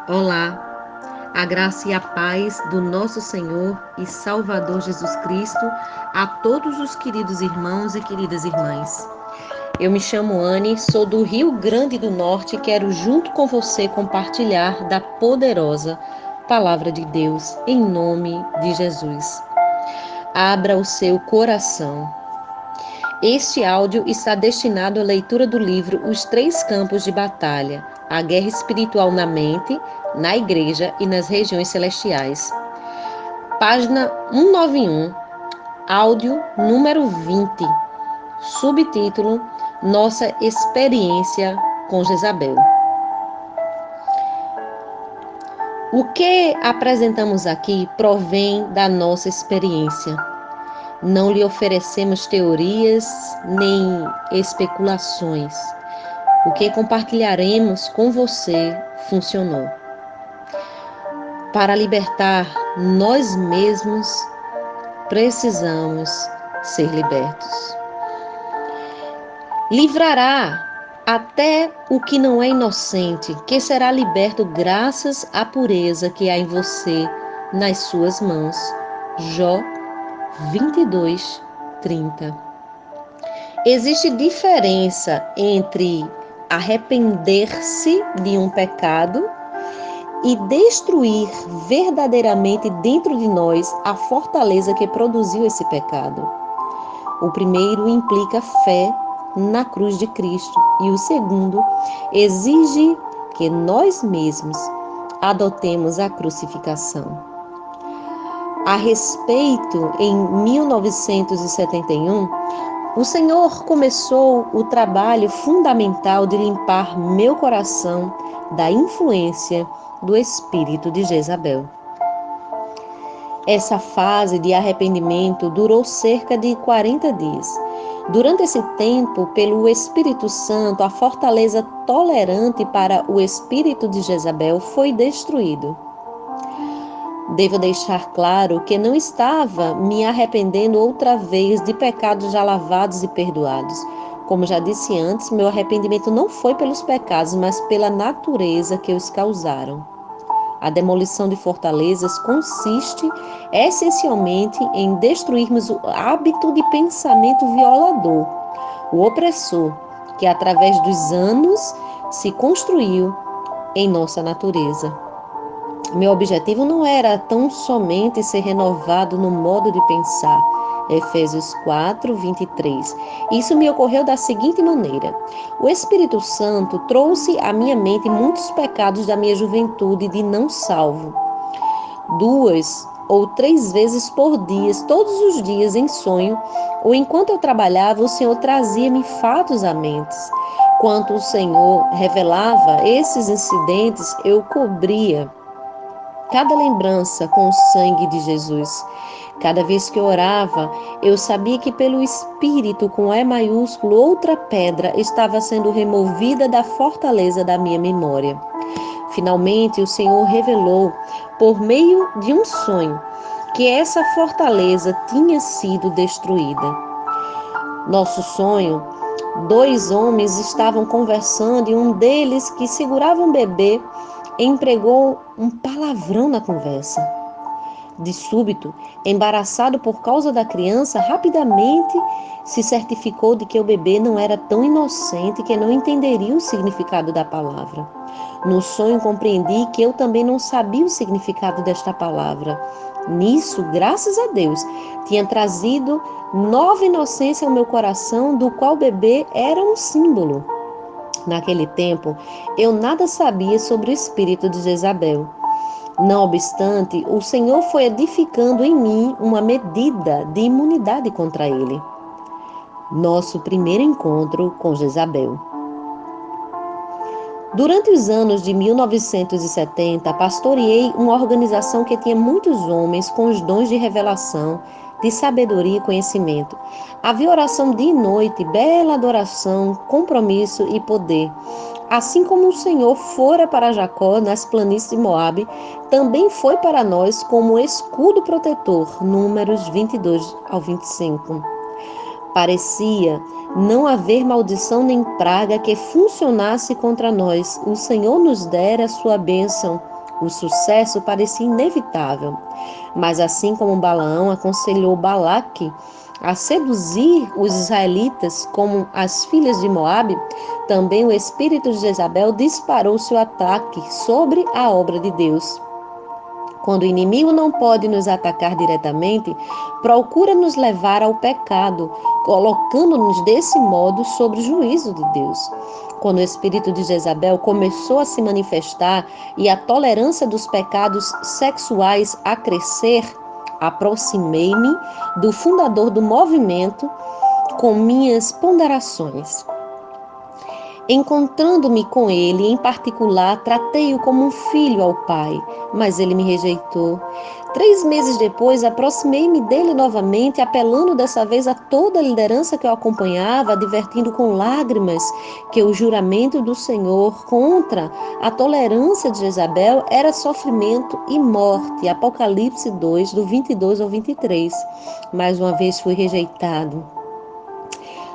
Olá, a graça e a paz do nosso Senhor e Salvador Jesus Cristo a todos os queridos irmãos e queridas irmãs. Eu me chamo Anne, sou do Rio Grande do Norte e quero junto com você compartilhar da poderosa Palavra de Deus em nome de Jesus. Abra o seu coração. Este áudio está destinado à leitura do livro Os Três Campos de Batalha, a guerra espiritual na mente, na igreja e nas regiões celestiais. Página 191, áudio número 20, subtítulo Nossa Experiência com Jezabel. O que apresentamos aqui provém da nossa experiência. Não lhe oferecemos teorias nem especulações. O que compartilharemos com você funcionou. Para libertar nós mesmos, precisamos ser libertos. Livrará até o que não é inocente, que será liberto graças à pureza que há em você, nas suas mãos. Jó 22:30. Existe diferença entre arrepender-se de um pecado e destruir verdadeiramente dentro de nós a fortaleza que produziu esse pecado. O primeiro implica fé na cruz de Cristo e o segundo exige que nós mesmos adotemos a crucificação. A respeito, em 1971, o Senhor começou o trabalho fundamental de limpar meu coração da influência do espírito de Jezabel. Essa fase de arrependimento durou cerca de 40 dias. Durante esse tempo, pelo Espírito Santo, a fortaleza tolerante para o espírito de Jezabel foi destruído. Devo deixar claro que não estava me arrependendo outra vez de pecados já lavados e perdoados. Como já disse antes, meu arrependimento não foi pelos pecados, mas pela natureza que os causaram. A demolição de fortalezas consiste essencialmente em destruirmos o hábito de pensamento violador, o opressor, que através dos anos se construiu em nossa natureza. Meu objetivo não era tão somente ser renovado no modo de pensar. Efésios 4:23. Isso me ocorreu da seguinte maneira: o Espírito Santo trouxe à minha mente muitos pecados da minha juventude de não salvo. 2 ou 3 vezes por dia, todos os dias em sonho, ou enquanto eu trabalhava, o Senhor trazia-me fatos à mente. Quando o Senhor revelava esses incidentes, eu cobria cada lembrança com o sangue de Jesus. Cada vez que eu orava, eu sabia que pelo Espírito, com E maiúsculo, outra pedra estava sendo removida da fortaleza da minha memória. Finalmente, o Senhor revelou, por meio de um sonho, que essa fortaleza tinha sido destruída. Nosso sonho, 2 homens estavam conversando e um deles, que segurava um bebê, empregou um palavrão na conversa. De súbito, embaraçado por causa da criança, rapidamente se certificou de que o bebê não era tão inocente que não entenderia o significado da palavra. No sonho compreendi que eu também não sabia o significado desta palavra. Nisso, graças a Deus, tinha trazido nova inocência ao meu coração, do qual o bebê era um símbolo. Naquele tempo, eu nada sabia sobre o espírito de Jezabel. Não obstante, o Senhor foi edificando em mim uma medida de imunidade contra ele. Nosso primeiro encontro com Jezabel. Durante os anos de 1970, pastoreei uma organização que tinha muitos homens com os dons de revelação, de sabedoria e conhecimento. Havia oração dia e noite, bela adoração, compromisso e poder. Assim como o Senhor fora para Jacó nas planícies de Moabe, também foi para nós como escudo protetor. Números 22 ao 25. Parecia não haver maldição nem praga que funcionasse contra nós. O Senhor nos dera a sua bênção. O sucesso parecia inevitável. Mas assim como Balaão aconselhou Balaque a seduzir os israelitas como as filhas de Moabe, também o espírito de Jezabel disparou seu ataque sobre a obra de Deus. Quando o inimigo não pode nos atacar diretamente, procura nos levar ao pecado, colocando-nos desse modo sob o juízo de Deus. Quando o espírito de Jezabel começou a se manifestar e a tolerância dos pecados sexuais a crescer, aproximei-me do fundador do movimento com minhas ponderações. Encontrando-me com ele, em particular, tratei-o como um filho ao pai, mas ele me rejeitou. 3 meses depois, aproximei-me dele novamente, apelando dessa vez a toda a liderança que o acompanhava, advertindo com lágrimas que o juramento do Senhor contra a tolerância de Jezabel era sofrimento e morte. Apocalipse 2, do 22 ao 23. Mais uma vez fui rejeitado.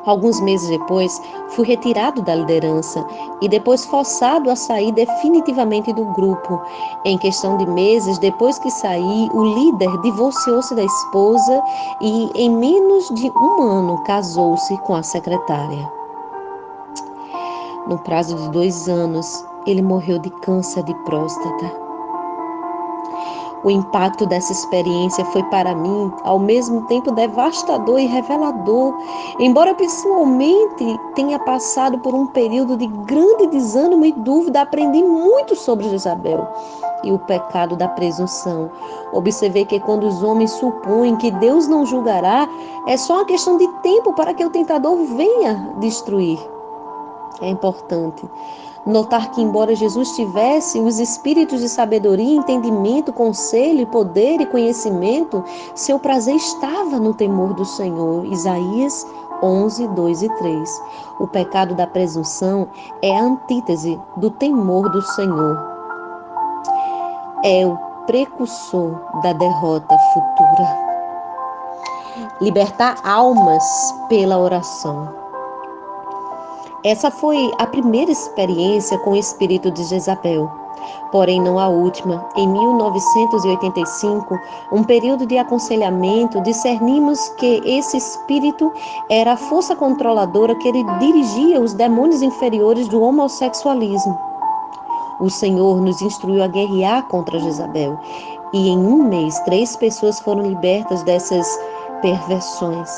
Alguns meses depois, fui retirado da liderança e depois forçado a sair definitivamente do grupo. Em questão de meses, depois que saí, o líder divorciou-se da esposa e, em menos de um ano, casou-se com a secretária. No prazo de 2 anos, ele morreu de câncer de próstata. O impacto dessa experiência foi para mim, ao mesmo tempo, devastador e revelador. Embora pessoalmente tenha passado por um período de grande desânimo e dúvida, aprendi muito sobre Jezabel e o pecado da presunção. Observei que quando os homens supõem que Deus não julgará, é só uma questão de tempo para que o tentador venha destruir. É importante notar que, embora Jesus tivesse os espíritos de sabedoria, entendimento, conselho, poder e conhecimento, seu prazer estava no temor do Senhor. Isaías 11, 2 e 3. O pecado da presunção é a antítese do temor do Senhor. É o precursor da derrota futura. Libertar almas pela oração. Essa foi a primeira experiência com o espírito de Jezabel, porém não a última. Em 1985, um período de aconselhamento, discernimos que esse espírito era a força controladora que dirigia os demônios inferiores do homossexualismo. O Senhor nos instruiu a guerrear contra Jezabel, e em um mês 3 pessoas foram libertas dessas perversões.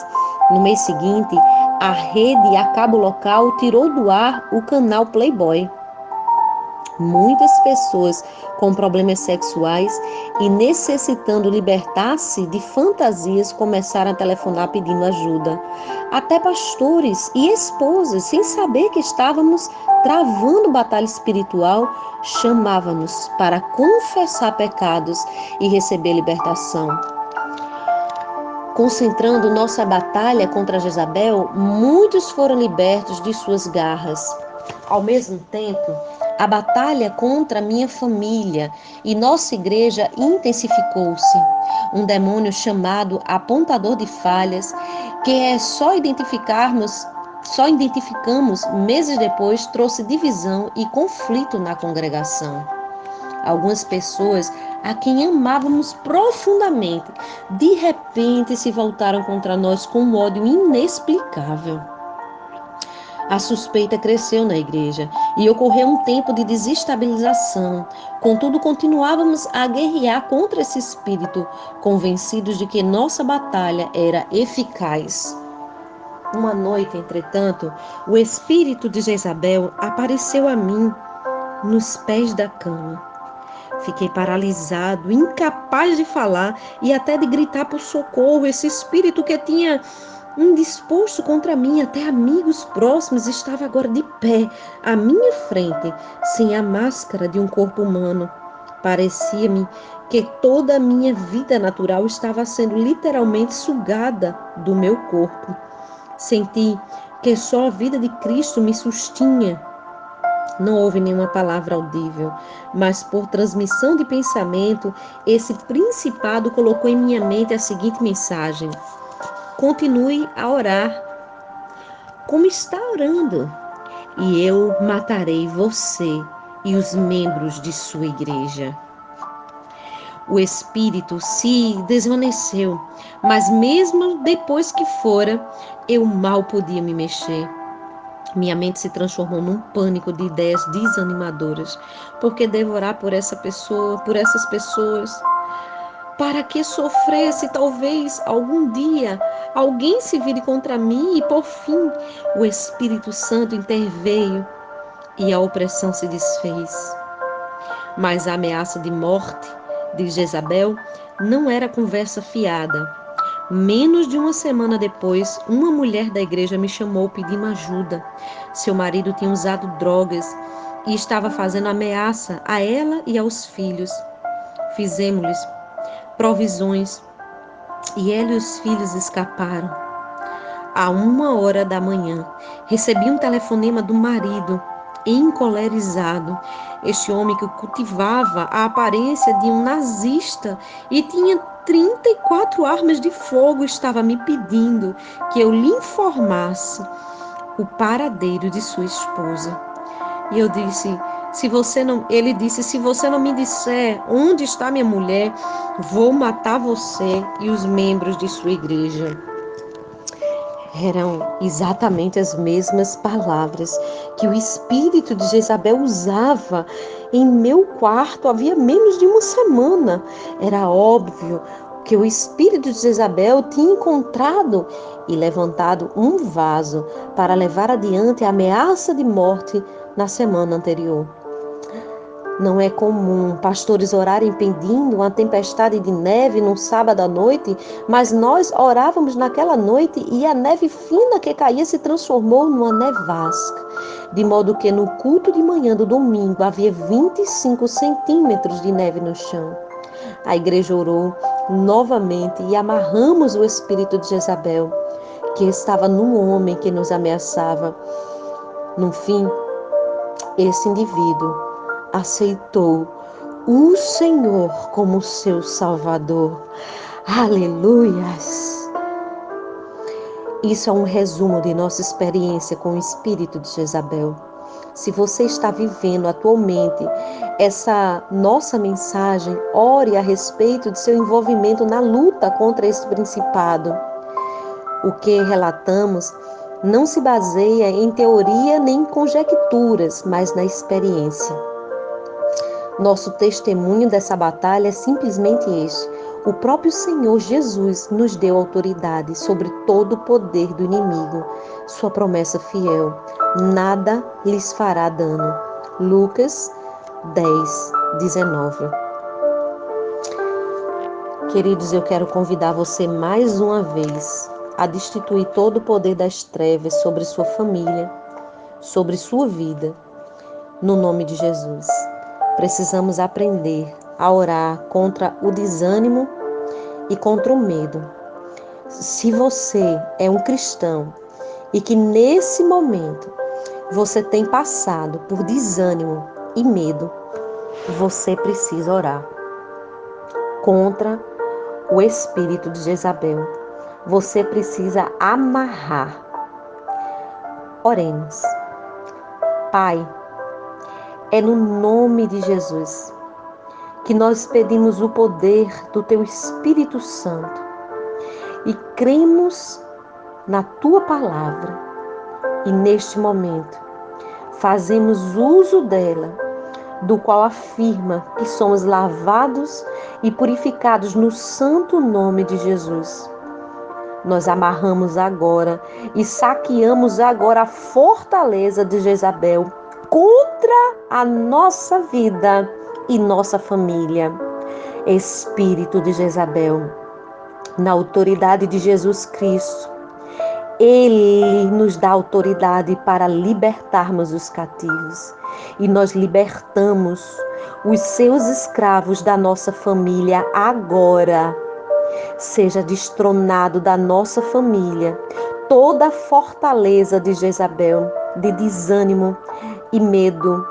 No mês seguinte, a rede a cabo local tirou do ar o canal Playboy. Muitas pessoas com problemas sexuais e necessitando libertar-se de fantasias começaram a telefonar pedindo ajuda. Até pastores e esposas, sem saber que estávamos travando batalha espiritual, chamavam-nos para confessar pecados e receber libertação. Concentrando nossa batalha contra Jezabel, muitos foram libertos de suas garras. Ao mesmo tempo, a batalha contra minha família e nossa igreja intensificou-se. Um demônio chamado apontador de falhas, que só identificamos meses depois, trouxe divisão e conflito na congregação. Algumas pessoas a quem amávamos profundamente, de repente se voltaram contra nós com um ódio inexplicável. A suspeita cresceu na igreja e ocorreu um tempo de desestabilização. Contudo, continuávamos a guerrear contra esse espírito, convencidos de que nossa batalha era eficaz. Uma noite, entretanto, o espírito de Jezabel apareceu a mim nos pés da cama. Fiquei paralisado, incapaz de falar e até de gritar por socorro. Esse espírito que tinha indisposto contra mim, até amigos próximos, estava agora de pé à minha frente, sem a máscara de um corpo humano. Parecia-me que toda a minha vida natural estava sendo literalmente sugada do meu corpo. Senti que só a vida de Cristo me sustinha. Não houve nenhuma palavra audível, mas por transmissão de pensamento, esse principado colocou em minha mente a seguinte mensagem: continue a orar, como está orando, e eu matarei você e os membros de sua igreja. O espírito se desvaneceu, mas mesmo depois que fora, eu mal podia me mexer. Minha mente se transformou num pânico de ideias desanimadoras. Por que devorar por essa pessoa, por essas pessoas? Para que sofrer se talvez algum dia alguém se vire contra mim e por fim o Espírito Santo interveio e a opressão se desfez. Mas a ameaça de morte de Jezabel não era conversa fiada. Menos de uma semana depois, uma mulher da igreja me chamou pedindo ajuda. Seu marido tinha usado drogas e estava fazendo ameaça a ela e aos filhos. Fizemos-lhes provisões e ela e os filhos escaparam. À 1h da manhã, recebi um telefonema do marido, encolerizado. Este homem que cultivava a aparência de um nazista e tinha 34 armas de fogo estava me pedindo que eu lhe informasse o paradeiro de sua esposa. E eu disse, ele disse, se você não me disser onde está minha mulher, vou matar você e os membros de sua igreja. Eram exatamente as mesmas palavras que o espírito de Jezabel usava em meu quarto havia menos de uma semana. Era óbvio que o espírito de Jezabel tinha encontrado e levantado um vaso para levar adiante a ameaça de morte na semana anterior. Não é comum pastores orarem pedindo uma tempestade de neve num sábado à noite, mas nós orávamos naquela noite e a neve fina que caía se transformou numa nevasca, de modo que no culto de manhã do domingo havia 25 centímetros de neve no chão. A igreja orou novamente e amarramos o espírito de Jezabel, que estava no homem que nos ameaçava. No fim, esse indivíduo aceitou o Senhor como seu Salvador. Aleluias! Isso é um resumo de nossa experiência com o espírito de Jezabel. Se você está vivendo atualmente essa nossa mensagem, ore a respeito de seu envolvimento na luta contra esse principado. O que relatamos não se baseia em teoria nem em conjecturas, mas na experiência. Nosso testemunho dessa batalha é simplesmente este. O próprio Senhor Jesus nos deu autoridade sobre todo o poder do inimigo. Sua promessa fiel: nada lhes fará dano. Lucas 10:19. Queridos, eu quero convidar você mais uma vez a destituir todo o poder das trevas sobre sua família, sobre sua vida, no nome de Jesus. Precisamos aprender a orar contra o desânimo e contra o medo. Se você é um cristão e que nesse momento você tem passado por desânimo e medo, você precisa orar contra o espírito de Jezabel. Você precisa amarrar. Oremos. Pai, é no nome de Jesus que nós pedimos o poder do Teu Espírito Santo e cremos na Tua palavra e neste momento fazemos uso dela, do qual afirma que somos lavados e purificados no santo nome de Jesus. Nós amarramos agora e saqueamos agora a fortaleza de Jezabel contra a nossa vida e nossa família. Espírito de Jezabel, na autoridade de Jesus Cristo, Ele nos dá autoridade para libertarmos os cativos. E nós libertamos os seus escravos da nossa família agora. Seja destronado da nossa família toda a fortaleza de Jezabel, de desânimo e medo.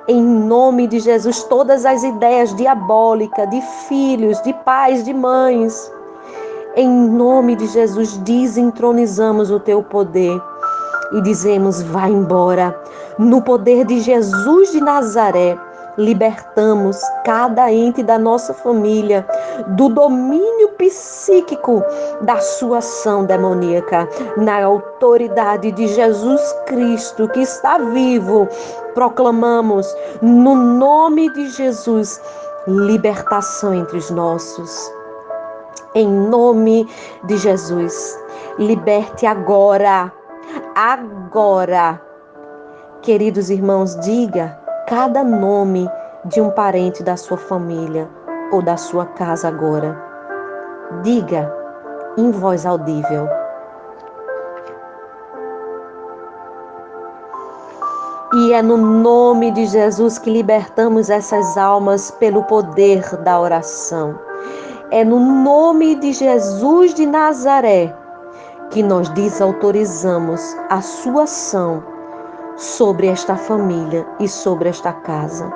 Em nome de Jesus, todas as ideias diabólicas de filhos, de pais, de mães. Em nome de Jesus, desentronizamos o teu poder e dizemos: vai embora. No poder de Jesus de Nazaré, libertamos cada ente da nossa família do domínio psíquico da sua ação demoníaca. Na autoridade de Jesus Cristo, que está vivo, proclamamos no nome de Jesus libertação entre os nossos. Em nome de Jesus, liberte agora. Agora. Queridos irmãos, diga cada nome de um parente da sua família ou da sua casa agora. Diga em voz audível. E é no nome de Jesus que libertamos essas almas pelo poder da oração. É no nome de Jesus de Nazaré que nós desautorizamos a sua ação sobre esta família e sobre esta casa.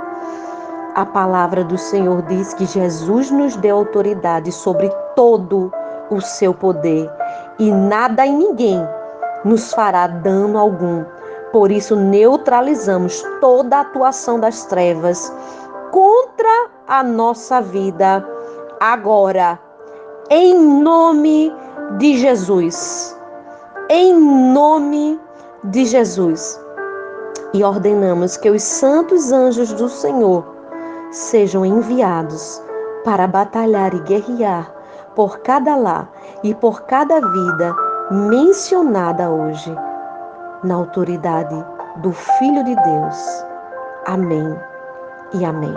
A palavra do Senhor diz que Jesus nos deu autoridade sobre todo o seu poder e nada e ninguém nos fará dano algum. Por isso, neutralizamos toda a atuação das trevas contra a nossa vida agora, em nome de Jesus. Em nome de Jesus. E ordenamos que os santos anjos do Senhor sejam enviados para batalhar e guerrear por cada lar e por cada vida mencionada hoje, na autoridade do Filho de Deus. Amém e amém.